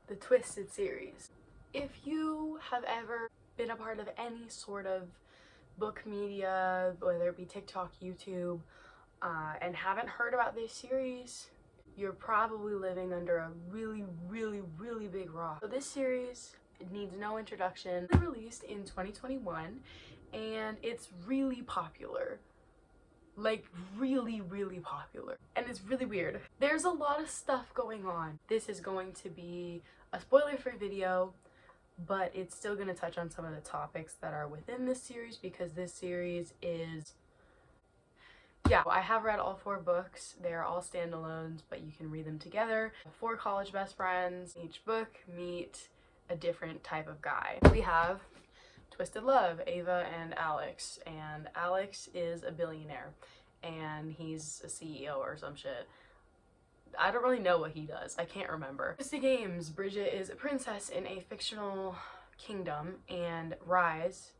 the Twisted series. If you have ever been a part of any sort of book media, whether it be TikTok, YouTube, and haven't heard about this series, you're probably living under a really, really, really big rock. So this series, it needs no introduction. It was released in 2021, and it's really popular. Like, really, really popular. And it's really weird. There's a lot of stuff going on. This is going to be a spoiler-free video, but it's still going to touch on some of the topics that are within this series, because this series is... Yeah, I have read all 4 books. They're all standalones, but you can read them together. 4 college best friends. Each book meet a different type of guy. We have Twisted Love, Ava and Alex. And Alex is a billionaire, and he's a CEO or some shit. I don't really know what he does. I can't remember. Twisted Games, Bridget is a princess in a fictional kingdom, and it's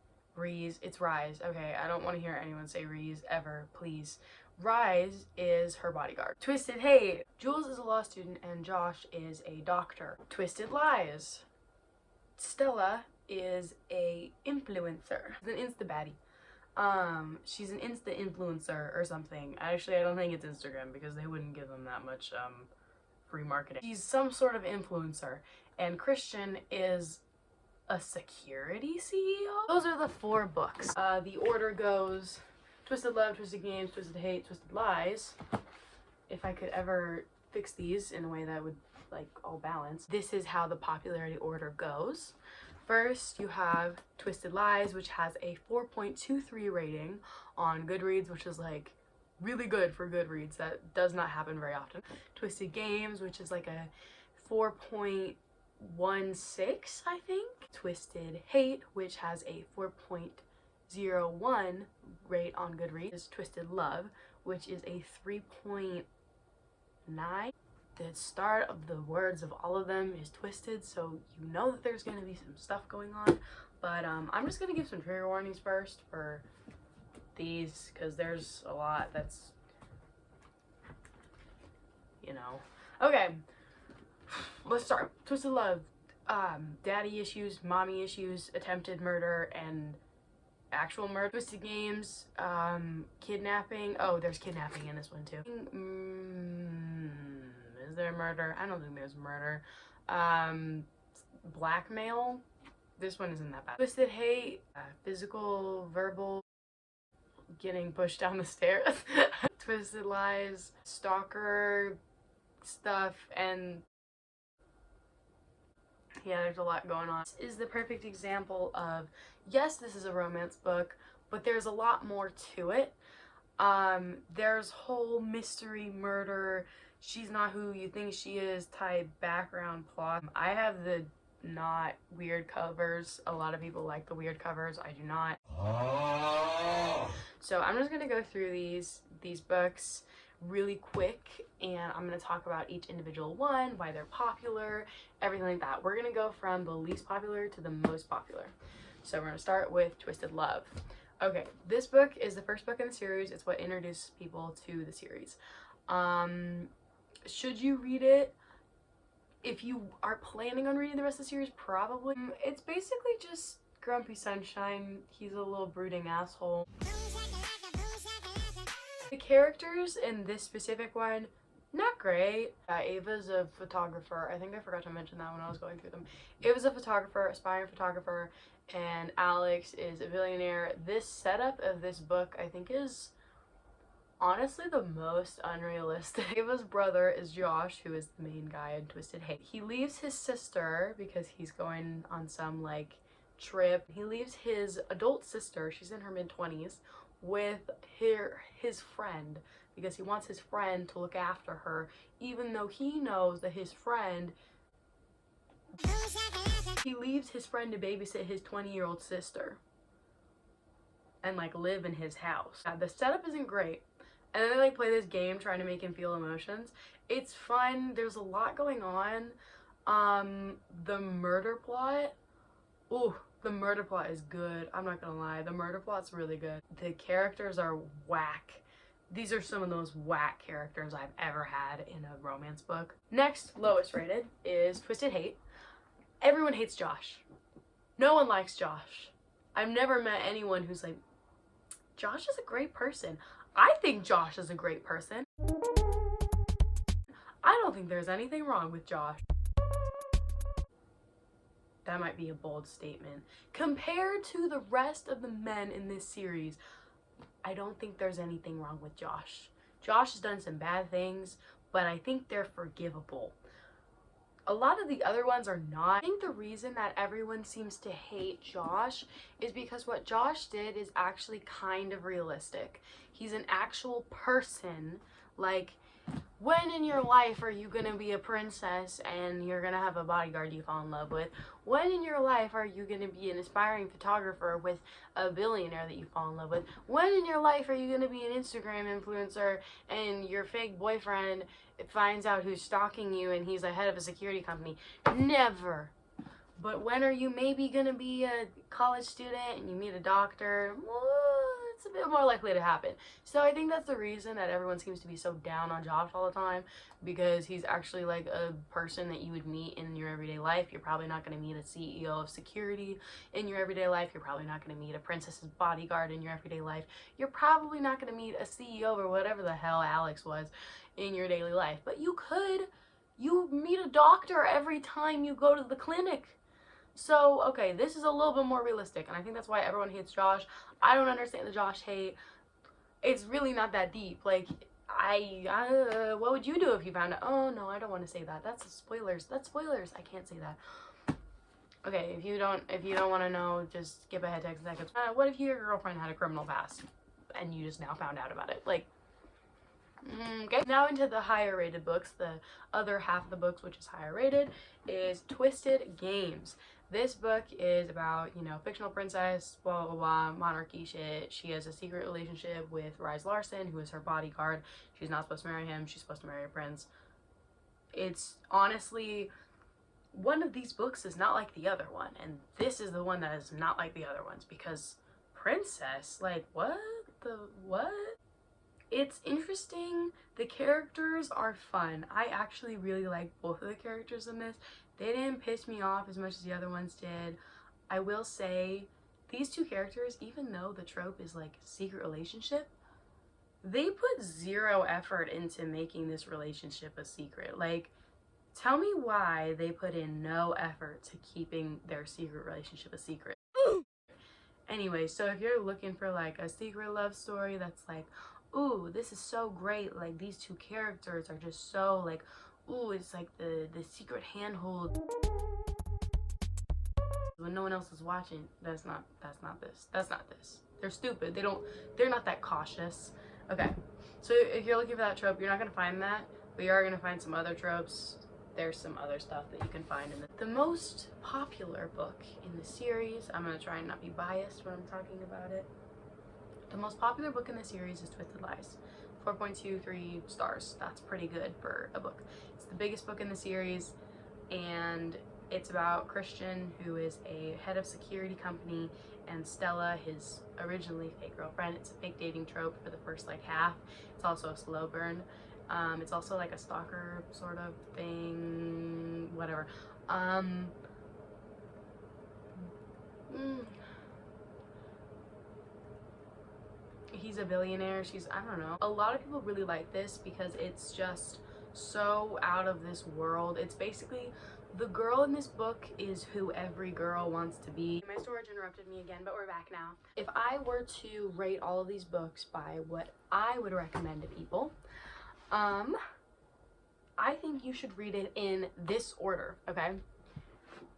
Rise. Okay, I don't want to hear anyone say Reese ever, please. Rise is her bodyguard. Twisted Hate, Jules is a law student and Josh is a doctor. Twisted Lies, Stella is a influencer. She's an insta baddie. She's an insta influencer or something. Actually, I don't think it's Instagram, because they wouldn't give them that much free marketing. She's some sort of influencer. And Christian is a security CEO? Those are the 4 books. The order goes Twisted Love, Twisted Games, Twisted Hate, Twisted Lies. If I could ever fix these in a way that would like all balance. This is how the popularity order goes. First, you have Twisted Lies, which has a 4.23 rating on Goodreads, which is like really good for Goodreads. That does not happen very often. Twisted Games, which is like a 4.16, I think. Twisted Hate, which has a 4.01 rate on Goodreads. Twisted Love, which is a 3.9. The start of the words of all of them is twisted, so you know that there's gonna be some stuff going on. But I'm just gonna give some trigger warnings first for these, because there's a lot that's, you know. Okay, let's start. Twisted Love, daddy issues, mommy issues, attempted murder, and actual murder. Twisted Games, kidnapping. Oh, there's kidnapping in this one too. Is there murder? I don't think there's murder. Blackmail. This one isn't that bad. Twisted Hate, physical, verbal, getting pushed down the stairs. Twisted Lies, stalker stuff, and yeah, there's a lot going on. This is the perfect example of, yes, this is a romance book, but there's a lot more to it. There's whole mystery, murder, she's not who you think she is type background plot. I have the not weird covers. A lot of people like the weird covers. I do not. So I'm just gonna go through these books really quick, and I'm gonna talk about each individual one, why they're popular, everything like that. We're gonna go from the least popular to the most popular. So we're gonna start with Twisted Love. Okay, this book is the first book in the series. It's what introduced people to the series. Should you read it? If you are planning on reading the rest of the series, probably. It's basically just Grumpy Sunshine. He's a little brooding asshole. The characters in this specific one, not great. Ava's a photographer. I think I forgot to mention that when I was going through them. Ava's a photographer, aspiring photographer, and Alex is a billionaire. This setup of this book, I think, is honestly the most unrealistic. Ava's brother is Josh, who is the main guy in Twisted Hate. He leaves his sister because he's going on some like trip. He leaves his adult sister, she's in her mid-20s, with his friend because he wants his friend to look after her, even though he knows that his friend, he leaves his friend to babysit his 20-year-old sister and like live in his house. The setup isn't great. And then they like play this game trying to make him feel emotions. It's fun. There's a lot going on. The murder plot. Ooh, the murder plot is good. I'm not gonna lie. The murder plot's really good. The characters are whack. These are some of the most whack characters I've ever had in a romance book. Next, lowest rated, is Twisted Hate. Everyone hates Josh. No one likes Josh. I've never met anyone who's like, Josh is a great person. I think Josh is a great person. I don't think there's anything wrong with Josh. That might be a bold statement. Compared to the rest of the men in this series, I don't think there's anything wrong with Josh. Josh has done some bad things, but I think they're forgivable. A lot of the other ones are not. I think the reason that everyone seems to hate Josh is because what Josh did is actually kind of realistic. He's an actual person. Like, when in your life are you gonna be a princess and you're gonna have a bodyguard you fall in love with? When in your life are you gonna be an aspiring photographer with a billionaire that you fall in love with? When in your life are you gonna be an Instagram influencer and your fake boyfriend finds out who's stalking you and he's the head of a security company? Never. But when are you maybe gonna be a college student and you meet a doctor? Well, it's a bit more likely to happen. So I think that's the reason that everyone seems to be so down on Josh all the time, because he's actually like a person that you would meet in your everyday life. You're probably not going to meet a CEO of security in your everyday life. You're probably not going to meet a princess's bodyguard in your everyday life. You're probably not going to meet a CEO or whatever the hell Alex was in your daily life. But you could. You meet a doctor every time you go to the clinic. So, okay, this is a little bit more realistic, and I think that's why everyone hates Josh. I don't understand the Josh hate. It's really not that deep. Like, what would you do if you found out? Oh, no, I don't want to say that. That's spoilers. That's spoilers. I can't say that. Okay, if you don't want to know, just skip ahead 10 seconds. What if your girlfriend had a criminal past, and you just now found out about it? Like, okay. Now into the higher rated books. The other half of the books, which is higher rated, is Twisted Games. This book is about, you know, fictional princess, blah, blah, blah, monarchy shit. She has a secret relationship with Rise Larson, who is her bodyguard. She's not supposed to marry him. She's supposed to marry a prince. It's honestly, one of these books is not like the other one. And this is the one that is not like the other ones, because princess, like, what? It's interesting. The characters are fun. I actually really like both of the characters in this. They didn't piss me off as much as the other ones did. I will say, these two characters, even though the trope is like secret relationship, they put zero effort into making this relationship a secret. Like, tell me why they put in no effort to keeping their secret relationship a secret. Anyway, so if you're looking for like a secret love story that's like, ooh, this is so great, like these two characters are just so like, ooh, it's like the secret handhold when no one else is watching. That's not this. They're stupid. They're not that cautious. Okay, so if you're looking for that trope, you're not gonna find that, but you are gonna find some other tropes. There's some other stuff that you can find in the most popular book in the series. I'm gonna try and not be biased when I'm talking about it. The most popular book in the series is Twisted Lies. 4.23 stars. That's pretty good for a book. It's the biggest book in the series, and it's about Christian, who is a head of security company, and Stella, his originally fake girlfriend. It's a fake dating trope for the first like half. It's also a slow burn. It's also like a stalker sort of thing, whatever. He's a billionaire. I don't know. A lot of people really like this because it's just so out of this world. It's basically, the girl in this book is who every girl wants to be. My storage interrupted me again, but we're back now. If I were to rate all of these books by what I would recommend to people, I think you should read it in this order, okay?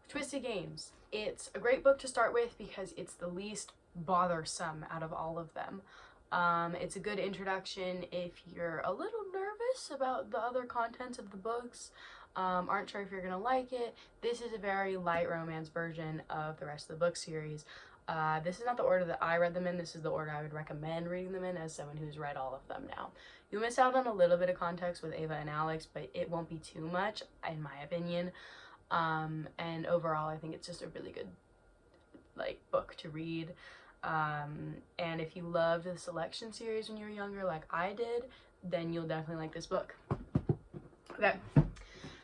Twisted Games. It's a great book to start with because it's the least bothersome out of all of them. It's a good introduction if you're a little nervous about the other contents of the books, aren't sure if you're gonna like it. This is a very light romance version of the rest of the book series. This is not the order that I read them in. This is the order I would recommend reading them in as someone who's read all of them now. You'll miss out on a little bit of context with Ava and Alex, but it won't be too much, in my opinion. And overall, I think it's just a really good, like, book to read. And if you loved the Selection series when you were younger, like I did, then you'll definitely like this book. Okay,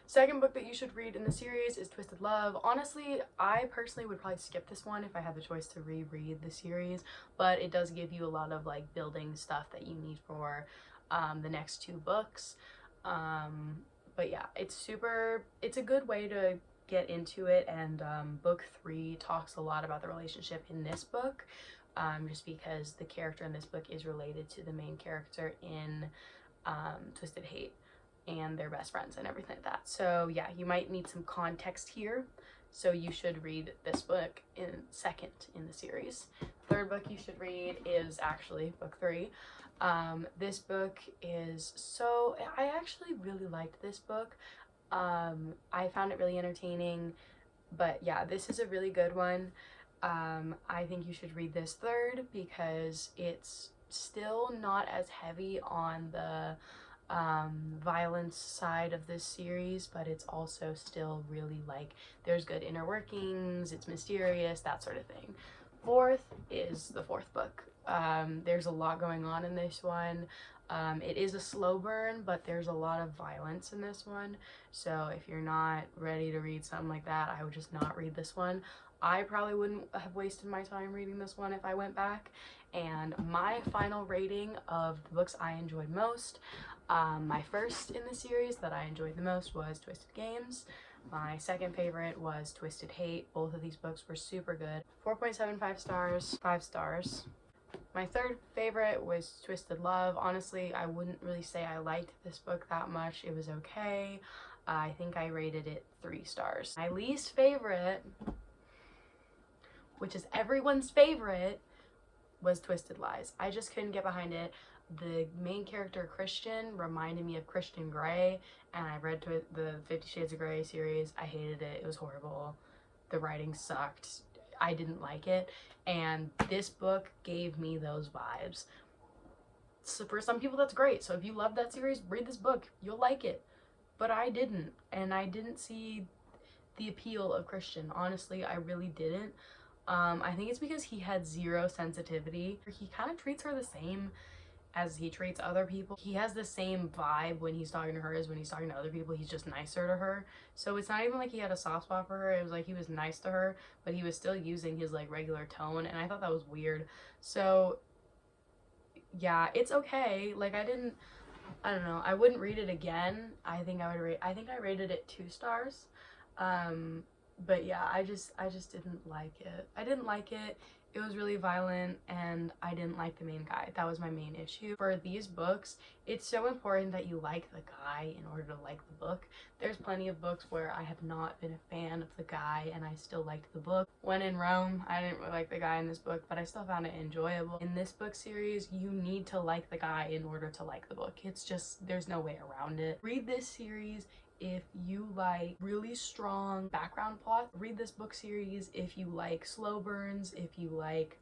Second book that you should read in the series is Twisted Love. Honestly, I personally would probably skip this one if I had the choice to reread the series, but it does give you a lot of like building stuff that you need for the next two books. But yeah, it's a good way to get into it, and book 3 talks a lot about the relationship in this book, just because the character in this book is related to the main character in Twisted Hate, and they're best friends and everything like that. So yeah, you might need some context here, so you should read this book in second in the series. Third book you should read is actually book 3. This book is I actually really liked this book. I found it really entertaining, but yeah, this is a really good one. I think you should read this third because it's still not as heavy on the violence side of this series, but it's also still really like there's good inner workings, it's mysterious, that sort of thing. Fourth is the fourth book. There's a lot going on in this one. It is a slow burn, but there's a lot of violence in this one. So if you're not ready to read something like that, I would just not read this one. I probably wouldn't have wasted my time reading this one if I went back. And my final rating of the books I enjoyed most, my first in the series that I enjoyed the most was Twisted Games. My second favorite was Twisted Hate. Both of these books were super good. 4.75 stars, 5 stars. My third favorite was Twisted Love. Honestly, I wouldn't really say I liked this book that much. It was okay. I think I rated it 3 stars. My least favorite, which is everyone's favorite, was Twisted Lies. I just couldn't get behind it. The main character, Christian, reminded me of Christian Grey, and I read the 50 Shades of Grey series. I hated it. It was horrible. The writing sucked. I didn't like it, and this book gave me those vibes. So for some people that's great. So if you love that series, read this book. You'll like it. But I didn't, and I didn't see the appeal of Christian. Honestly, I really didn't. I think it's because he had zero sensitivity. He kind of treats her the same as he treats other people. He has the same vibe when he's talking to her as when he's talking to other people. He's just nicer to her. So it's not even like he had a soft spot for her. It was like he was nice to her, but he was still using his like regular tone, and I thought that was weird. So yeah, it's okay. Like I don't know. I wouldn't read it again. I think I rated it 2 stars. But yeah, I just didn't like it. I didn't like it. It was really violent, and I didn't like the main guy. That was my main issue. For these books, it's so important that you like the guy in order to like the book. There's plenty of books where I have not been a fan of the guy and I still liked the book. When in Rome, I didn't really like the guy in this book, but I still found it enjoyable. In this book series, you need to like the guy in order to like the book. It's just, there's no way around it. Read this series if you like really strong background plot. Read this book series if you like slow burns, if you like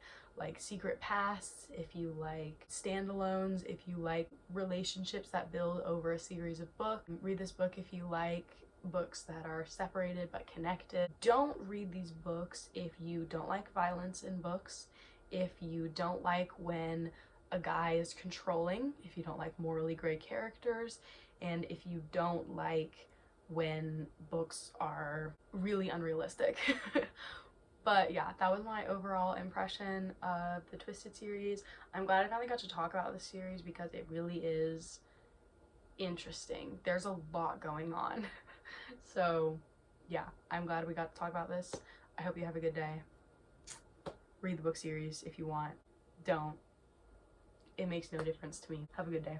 secret pasts, if you like standalones, if you like relationships that build over a series of books. Read this book if you like books that are separated but connected. Don't read these books if you don't like violence in books, if you don't like when a guy is controlling, if you don't like morally gray characters, and if you don't like when books are really unrealistic. But yeah, that was my overall impression of the Twisted series. I'm glad I finally got to talk about this series because it really is interesting. There's a lot going on. So yeah, I'm glad we got to talk about this. I hope you have a good day. Read the book series if you want. Don't. It makes no difference to me. Have a good day.